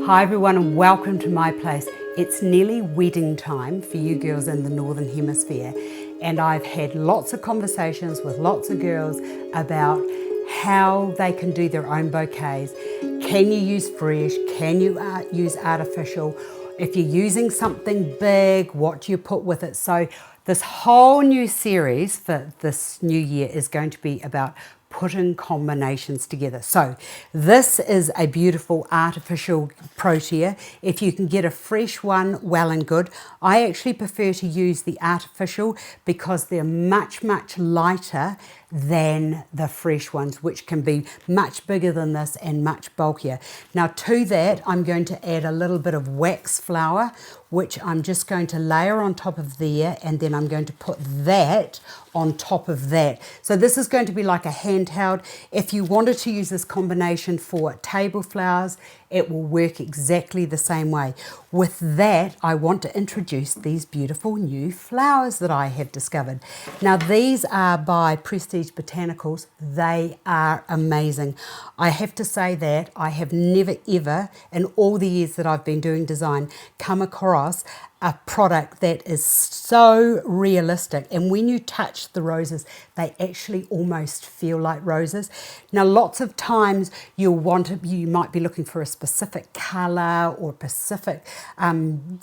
Hi everyone and welcome to my place. It's nearly wedding time for you girls in the Northern Hemisphere, and I've had lots of conversations with lots of girls about how they can do their own bouquets. Can you use fresh? Can you use artificial? If you're using something big, what do you put with it? So this whole new series for this new year is going to be about putting combinations together. So this is a beautiful artificial Protea. If you can get a fresh one, well and good. I actually prefer to use the artificial because they're much lighter than the fresh ones, which can be much bigger than this and much bulkier. Now to that, I'm going to add a little bit of wax flour, which I'm just going to layer on top of there, and then I'm going to put that on top of that. So this is going to be like a handheld. If you wanted to use this combination for table flowers, it will work exactly the same way. With that, I want to introduce these beautiful new flowers that I have discovered. Now these are by Prestige Botanicals. They are amazing. I have to say that I have never ever, in all the years that I've been doing design, come across a product that is so realistic, and when you touch the roses they actually almost feel like roses. Now lots of times you might be looking for a specific color or specific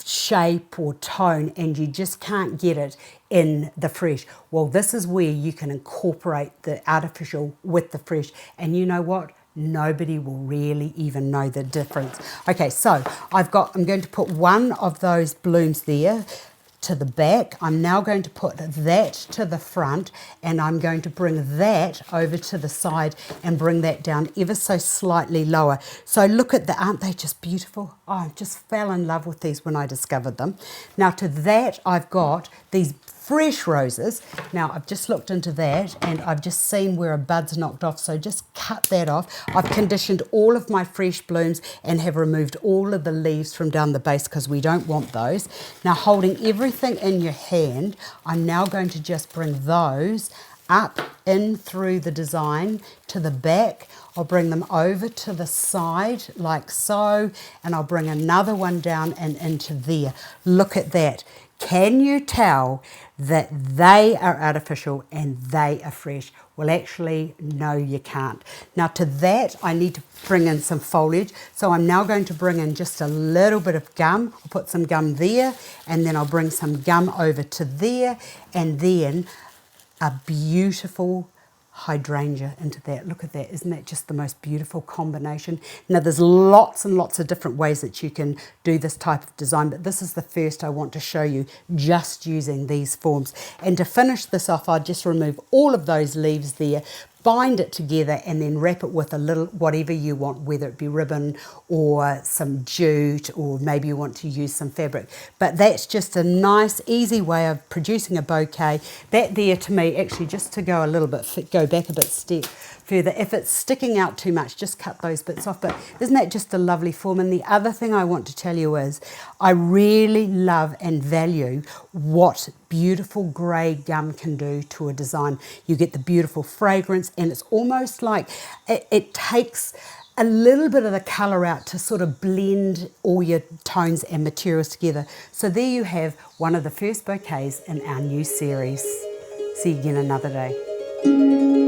shape or tone, and you just can't get it in the fresh. Well, this is where you can incorporate the artificial with the fresh, and you know what? Nobody will really even know the difference. Okay, so I'm going to put one of those blooms there to the back. I'm now going to put that to the front, and I'm going to bring that over to the side and bring that down ever so slightly lower. So look at aren't they just beautiful? Oh, I just fell in love with these when I discovered them. Now to that, I've got these fresh roses. Now I've just looked into that and I've just seen where a bud's knocked off, so just cut that off. I've conditioned all of my fresh blooms and have removed all of the leaves from down the base because we don't want those. Now holding everything in your hand, I'm now going to just bring those up in through the design to the back. I'll bring them over to the side like so, and I'll bring another one down and into there. Look at that. Can you tell that they are artificial and they are fresh? Well, actually, no, you can't. Now to that, I need to bring in some foliage. So I'm now going to bring in just a little bit of gum. I'll put some gum there, and then I'll bring some gum over to there, and then a beautiful hydrangea into that. Look at that. Isn't that just the most beautiful combination? Now there's lots and lots of different ways that you can do this type of design, but this is the first I want to show you just using these forms. And to finish this off, I'll just remove all of those leaves there, bind it together, and then wrap it with a little whatever you want, whether it be ribbon or some jute, or maybe you want to use some fabric. But that's just a nice easy way of producing a bouquet. That there to me, actually, just to go back a bit step further, if it's sticking out too much, just cut those bits off. But isn't that just a lovely form? And the other thing I want to tell you is I really love and value what beautiful grey gum can do to a design. You get the beautiful fragrance, and it's almost like it takes a little bit of the colour out to sort of blend all your tones and materials together. So there you have one of the first bouquets in our new series. See you again another day.